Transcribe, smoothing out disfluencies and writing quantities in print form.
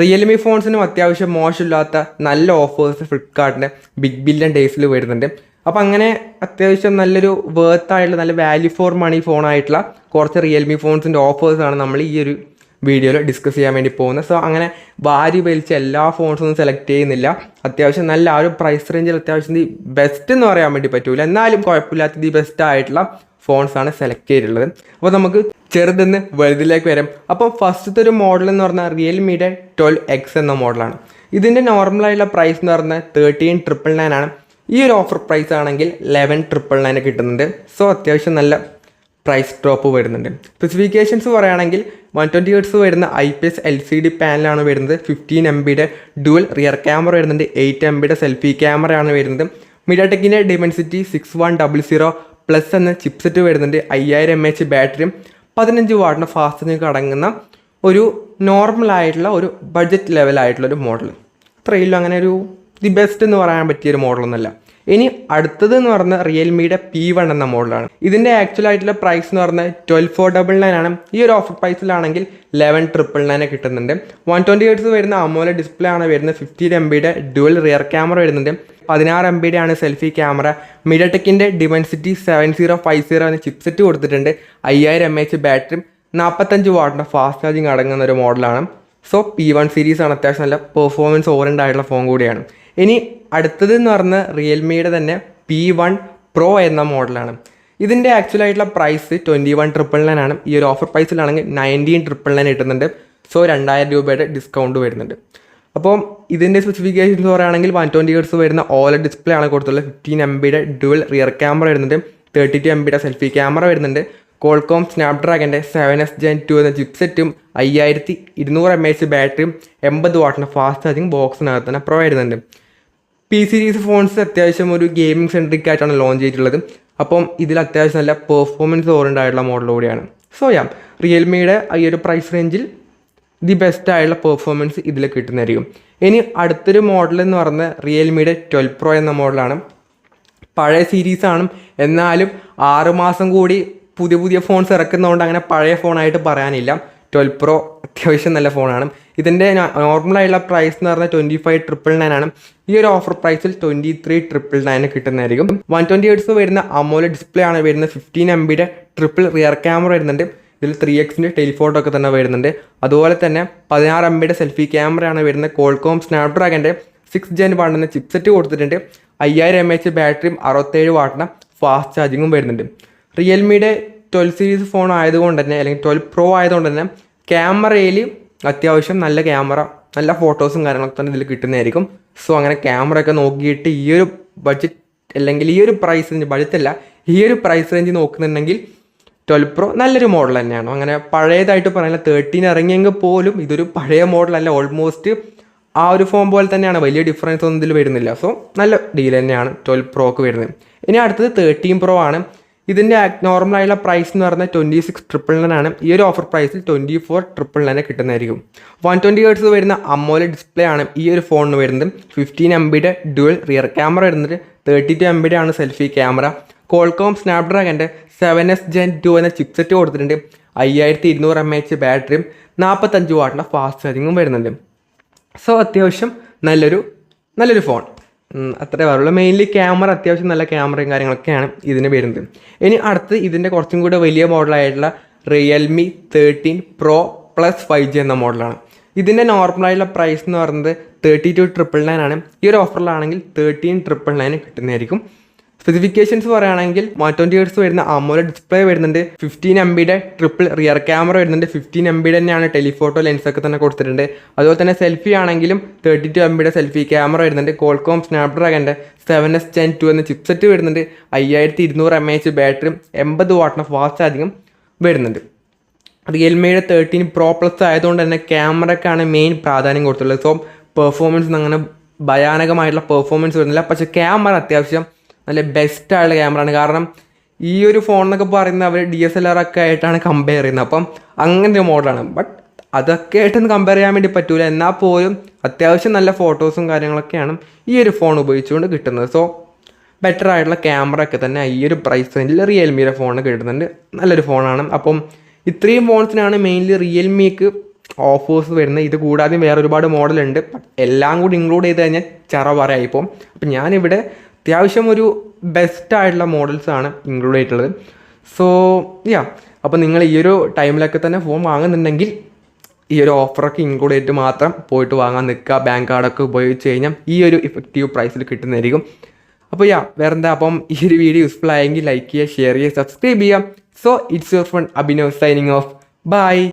Realme ഫോൺസിനും അത്യാവശ്യം മോശമില്ലാത്ത നല്ല offers ഫ്ലിപ്കാർട്ടിൻ്റെ big billion ഡേയ്സിൽ വരുന്നുണ്ട്. അപ്പോൾ അങ്ങനെ അത്യാവശ്യം നല്ലൊരു വേർത്തായിട്ടുള്ള നല്ല വാല്യൂ ഫോർ മണി ഫോണായിട്ടുള്ള കുറച്ച് റിയൽമി ഫോൺസിൻ്റെ ഓഫേഴ്സാണ് നമ്മൾ ഈ ഒരു വീഡിയോയിൽ ഡിസ്കസ് ചെയ്യാൻ വേണ്ടി പോകുന്നത്. സോ അങ്ങനെ വാരി വലിച്ച് എല്ലാ ഫോൺസൊന്നും സെലക്ട് ചെയ്യുന്നില്ല. അത്യാവശ്യം നല്ല ആ ഒരു പ്രൈസ് റേഞ്ചിൽ അത്യാവശ്യം ദി ബെസ്റ്റ് എന്ന് പറയാൻ വേണ്ടി പറ്റൂല, എന്നാലും കുഴപ്പമില്ലാത്ത ദി ബെസ്റ്റ് ആയിട്ടുള്ള ഫോൺസാണ് സെലക്ട് ചെയ്തിട്ടുള്ളത്. അപ്പോൾ നമുക്ക് ചെറുതെന്ന് വലുതിലേക്ക് വരാം. അപ്പം ഫസ്റ്റത്തെ ഒരു മോഡൽ എന്ന് പറഞ്ഞാൽ റിയൽമിയുടെ 12X എന്ന മോഡലാണ്. ഇതിൻ്റെ നോർമലായിട്ടുള്ള പ്രൈസ് എന്ന് പറഞ്ഞാൽ 13,999 ആണ്. ഈ ഒരു ഓഫർ പ്രൈസ് ആണെങ്കിൽ 11,999 കിട്ടുന്നുണ്ട്. സോ അത്യാവശ്യം നല്ല പ്രൈസ് ഡ്രോപ്പ് വരുന്നുണ്ട്. സ്പെസിഫിക്കേഷൻസ് പറയുകയാണെങ്കിൽ 120 Hz വരുന്ന IPS LCD പാനലാണ് വരുന്നത്. 15 MBയുടെ ഡുവൽ റിയർ ക്യാമറ വരുന്നുണ്ട്. 8 MBയുടെ സെൽഫി ക്യാമറയാണ് വരുന്നത്. മീഡിയാടെക്കിൻ്റെ ഡിമെൻസിറ്റി 6100+ എന്ന ചിപ്സെറ്റ് വരുന്നുണ്ട്. 5000 mAh ബാറ്ററിയും 15 വാട്ടിന് ഫാസ്റ്റ് ചാർജിങ് അടങ്ങുന്ന ഒരു നോർമലായിട്ടുള്ള ഒരു ബഡ്ജറ്റ് ലെവലായിട്ടുള്ള ഒരു മോഡൽ. അത്രയില്ല, അങ്ങനെ ഒരു ദി ബെസ്റ്റ് എന്ന് പറയാൻ പറ്റിയൊരു മോഡലൊന്നുമല്ല. ഇനി അടുത്തത് എന്ന് പറഞ്ഞാൽ റിയൽമിയുടെ P1 എന്ന മോഡലാണ്. ഇതിൻ്റെ ആക്ച്വൽ ആയിട്ടുള്ള പ്രൈസ് എന്ന് പറഞ്ഞാൽ 12,499 ആണ്. ഈ ഒരു ഓഫർ പ്രൈസിലാണെങ്കിൽ 11,999 കിട്ടുന്നുണ്ട്. 120 Hz വരുന്ന AMOLED ഡിസ്പ്ലേ ആണ് വരുന്നത്. 15 MBയുടെ ഡുവൽ റിയർ ക്യാമറ വരുന്നുണ്ട്. 16 MBയുടെ ആണ് സെൽഫി ക്യാമറ. മീഡിയാടെക്കിൻ്റെ ഡിമെൻസിറ്റി 7050 എന്ന ചിപ്സെറ്റ് കൊടുത്തിട്ടുണ്ട്. 5000 mAh ബാറ്ററിയും 45 വാട്ടിൻ്റെ ഫാസ്റ്റ് ചാർജിങ് അടങ്ങുന്ന ഒരു മോഡലാണ്. സോ P1 സീരീസ് ആണ്, അത്യാവശ്യം നല്ല പെർഫോമൻസ് ഓറിയൻറ്റഡ് ആയിട്ടുള്ള ഫോൺ കൂടിയാണ്. ഇനി അടുത്തത് എന്ന് പറഞ്ഞാൽ റിയൽമിയുടെ തന്നെ P1 Pro എന്ന മോഡലാണ്. ഇതിൻ്റെ ആക്ച്വൽ ആയിട്ടുള്ള പ്രൈസ് 21,999 ആണ്. ഈ ഒരു ഓഫർ പ്രൈസിലാണെങ്കിൽ 19,999 കിട്ടുന്നുണ്ട്. സോ 2000 രൂപയുടെ ഡിസ്കൗണ്ട് വരുന്നുണ്ട്. അപ്പോൾ ഇതിൻ്റെ സ്പെസിഫിക്കേഷൻസ് പറയുകയാണെങ്കിൽ 120 Hz വരുന്ന OLED ഡിസ്പ്ലേ ആണ് കൊടുത്തുള്ളത്. 15 MBയുടെ ഡുവൽ റിയർ ക്യാമറ വരുന്നുണ്ട്. 32 MBയുടെ സെൽഫി ക്യാമറ വരുന്നുണ്ട്. കോൾകോം സ്നാപ്ഡ്രാഗൻ്റെ 7S Gen 2 എന്ന ചിപ്സെറ്റും 5200 mAh ബാറ്ററിയും 80 വാട്ടിൻ്റെ ഫാസ്റ്റ് ചാർജിങ് ബോക്സിനകത്ത് തന്നെ പ്രൊവൈഡ് ചെയ്യുന്നുണ്ട്. P സീരീസ് ഫോൺസ് അത്യാവശ്യം ഒരു ഗെയിമിംഗ് സെൻട്രിക് ആയിട്ടാണ് ലോഞ്ച് ചെയ്തിട്ടുള്ളത്. അപ്പം ഇതിൽ അത്യാവശ്യം നല്ല പെർഫോമൻസ് ഓറിയൻറ്റഡ് ആയിട്ടുള്ള മോഡൽ കൂടിയാണ്. സോ റിയൽമിയുടെ ഈ ഒരു പ്രൈസ് റേഞ്ചിൽ ദി ബെസ്റ്റ് ആയിട്ടുള്ള പെർഫോമൻസ് ഇതിൽ കിട്ടുന്നതായിരിക്കും. ഇനി അടുത്തൊരു മോഡൽ എന്ന് പറഞ്ഞാൽ റിയൽമിയുടെ 12 Pro എന്ന മോഡലാണ്. പഴയ സീരീസാണ്, എന്നാലും 6 മാസം കൂടി പുതിയ ഫോൺസ് ഇറക്കുന്നതുകൊണ്ട് അങ്ങനെ പഴയ ഫോണായിട്ട് പറയാനില്ല. 12 Pro അത്യാവശ്യം നല്ല ഫോണാണ്. ഇതിൻ്റെ നോർമലായിട്ടുള്ള പ്രൈസ് എന്ന് പറഞ്ഞാൽ 25,999 ആണ്. ഈ ഒരു ഓഫർ പ്രൈസിൽ 23,999 കിട്ടുന്നതായിരിക്കും. 120 Hz വരുന്ന AMOLED ഡിസ്പ്ലേ ആണ് വരുന്നത്. 15 MBയുടെ ട്രിപ്പിൾ റിയർ ക്യാമറ വരുന്നുണ്ട്. ഇതിൽ 3xൻ്റെ ടെലിഫോട്ടോ ഒക്കെ തന്നെ വരുന്നുണ്ട്. അതുപോലെ തന്നെ 16 MBയുടെ സെൽഫി ക്യാമറയാണ് വരുന്നത്. കോൾകോം സ്നാപ്ഡ്രാഗൻ്റെ 6 Gen 1 എന്ന ചിപ്സെറ്റ് കൊടുത്തിട്ടുണ്ട്. 5000 mAh ബാറ്ററിയും 67 വാട്ടിന് ഫാസ്റ്റ് ചാർജിങ്ങും വരുന്നുണ്ട്. റിയൽമിയുടെ 12 സീരീസ് ഫോൺ ആയതുകൊണ്ട് തന്നെ, അല്ലെങ്കിൽ 12 Pro ആയതുകൊണ്ട് തന്നെ ക്യാമറയിൽ അത്യാവശ്യം നല്ല ക്യാമറ, നല്ല ഫോട്ടോസും കാര്യങ്ങളൊക്കെ തന്നെ ഇതിൽ കിട്ടുന്നതായിരിക്കും. സോ അങ്ങനെ ക്യാമറ ഒക്കെ നോക്കിയിട്ട് ഈ ഒരു ബഡ്ജറ്റ് അല്ലെങ്കിൽ ഈ ഒരു പ്രൈസ് റേഞ്ച്, ബഡ്ജറ്റല്ല ഈ ഒരു പ്രൈസ് റേഞ്ച് നോക്കുന്നുണ്ടെങ്കിൽ 12 Pro നല്ലൊരു മോഡൽ തന്നെയാണ്. അങ്ങനെ പഴയതായിട്ട് പറയാനില്ല. 13 ഇറങ്ങിയെങ്കിൽ പോലും ഇതൊരു പഴയ മോഡലല്ല, ഓൾമോസ്റ്റ് ആ ഒരു ഫോൺ പോലെ തന്നെയാണ്. വലിയ ഡിഫറൻസ് ഒന്നും ഇതിൽ വരുന്നില്ല. സോ നല്ല ഡീൽ തന്നെയാണ് 12 Proക്ക് വരുന്നത്. ഇനി അടുത്തത് 13 Pro ആണ്. ഇതിൻ്റെ നോർമലായുള്ള പ്രൈസ് എന്ന് പറഞ്ഞാൽ 26,999 ആണ്. ഈ ഒരു ഓഫർ പ്രൈസിൽ 24,999 കിട്ടുന്നതായിരിക്കും. 120 Hz വരുന്ന AMOLED ഡിസ്പ്ലേ ആണ് ഈ ഒരു ഫോണിന് വരുന്നത്. 15 MBയുടെ ഡുവൽ റിയർ ക്യാമറ വരുന്നത്. 32 MBയുടെ ആണ് സെൽഫി ക്യാമറ. കോൾകോം സ്നാപ്ഡ്രാഗൻ്റെ 7S Gen 2 എന്ന ചിപ്സെറ്റ് കൊടുത്തിട്ടുണ്ട്. 5200 mAh ബാറ്ററിയും 45 വാട്ടിൻ്റെ ഫാസ്റ്റ് ചാർജിങ്ങും വരുന്നുണ്ട്. സോ അത്യാവശ്യം നല്ലൊരു ഫോൺ, അത്രേ പറയുള്ളൂ. മെയിൻലി ക്യാമറ, അത്യാവശ്യം നല്ല ക്യാമറയും കാര്യങ്ങളൊക്കെയാണ് ഇതിന് വരുന്നത്. ഇനി അടുത്ത് ഇതിൻ്റെ കുറച്ചും കൂടെ വലിയ മോഡലായിട്ടുള്ള റിയൽമി 13 Pro Plus 5G എന്ന മോഡലാണ്. ഇതിൻ്റെ നോർമലായിട്ടുള്ള പ്രൈസ് എന്ന് പറയുന്നത് 32,999 ആണ്. ഈ ഒരു ഓഫറിലാണെങ്കിൽ 13,999 കിട്ടുന്നതായിരിക്കും. സ്പെസിഫിക്കേഷൻസ് പറയുകയാണെങ്കിൽ 120 Hz വരുന്ന AMOLED ഡിസ്പ്ലേ വരുന്നുണ്ട്. 15 MBയുടെ ട്രിപ്പിൾ റിയർ ക്യാമറ വരുന്നുണ്ട്. 15 MBയുടെ തന്നെയാണ് ടെലിഫോട്ടോ ലെൻസൊക്കെ തന്നെ കൊടുത്തിട്ടുണ്ട്. അതുപോലെ തന്നെ സെൽഫി ആണെങ്കിലും 32 MBയുടെ സെൽഫി ക്യാമറ വരുന്നുണ്ട്. കോൾകോം സ്നാപ്ഡ്രാഗൻ്റെ 7S Gen 2 എന്ന ചിപ്സെറ്റ് വരുന്നുണ്ട്. 5200 mAh ബാറ്ററിയും 80 വാട്ടിന് ഫാസ്റ്റ് ചാർജിങ്ങും വരുന്നുണ്ട്. റിയൽമിയുടെ 13 Pro Plus ആയതുകൊണ്ട് തന്നെ ക്യാമറയ്ക്കാണ് മെയിൻ പ്രാധാന്യം കൊടുത്തുള്ളത്. സോ പെർഫോമൻസ് അങ്ങനെ ഭയാനകമായിട്ടുള്ള പെർഫോമൻസ് വരുന്നില്ല, പക്ഷേ ക്യാമറ അത്യാവശ്യം നല്ല ബെസ്റ്റ് ആയിട്ടുള്ള ക്യാമറ ആണ്. കാരണം ഈ ഒരു ഫോൺ എന്നൊക്കെ പറയുന്നത് അവർ DSLR ഒക്കെ ആയിട്ടാണ് കമ്പയർ ചെയ്യുന്നത്. അപ്പം അങ്ങനത്തെ ഒരു മോഡലാണ്. ബട്ട് അതൊക്കെ ആയിട്ടൊന്നും കമ്പയർ ചെയ്യാൻ വേണ്ടി പറ്റൂല. എന്നാൽ പോലും അത്യാവശ്യം നല്ല ഫോട്ടോസും കാര്യങ്ങളൊക്കെയാണ് ഈ ഒരു ഫോൺ ഉപയോഗിച്ചുകൊണ്ട് കിട്ടുന്നത്. സോ ബെറ്റർ ആയിട്ടുള്ള ക്യാമറ ഒക്കെ തന്നെ ഈ ഒരു പ്രൈസ് റേഞ്ചിൽ റിയൽമിയുടെ ഫോണിന് കിട്ടുന്നുണ്ട്. നല്ലൊരു ഫോണാണ്. അപ്പം ഇത്രയും ഫോൺസിനാണ് മെയിൻലി റിയൽമിക്ക് ഓഫേഴ്സ് വരുന്നത്. ഇത് കൂടാതെ വേറെ ഒരുപാട് മോഡലുണ്ട്. എല്ലാം കൂടി ഇൻക്ലൂഡ് ചെയ്ത് കഴിഞ്ഞാൽ പറയായിപ്പോൾ. അപ്പം ഞാനിവിടെ അത്യാവശ്യം ഒരു ബെസ്റ്റായിട്ടുള്ള മോഡൽസാണ് ഇൻക്ലൂഡ് ചെയ്തിട്ടുള്ളത്. സോ അപ്പോൾ നിങ്ങൾ ഈ ഒരു ടൈമിലൊക്കെ തന്നെ ഫോൺ വാങ്ങുന്നുണ്ടെങ്കിൽ ഈ ഒരു ഓഫറൊക്കെ ഇൻക്ലൂഡ് ചെയ്തിട്ട് മാത്രം പോയിട്ട് വാങ്ങാൻ നിൽക്കുക. ബാങ്ക് കാർഡൊക്കെ ഉപയോഗിച്ച് കഴിഞ്ഞാൽ ഈ ഒരു ഇഫക്റ്റീവ് പ്രൈസിൽ കിട്ടുന്നതായിരിക്കും. അപ്പോൾ വേറെന്താ, അപ്പം ഈ ഒരു വീഡിയോ യൂസ്ഫുൾ ആയെങ്കിൽ ലൈക്ക് ചെയ്യുക, ഷെയർ ചെയ്യുക, സബ്സ്ക്രൈബ് ചെയ്യുക. So it's your friend Abhinav signing off. By.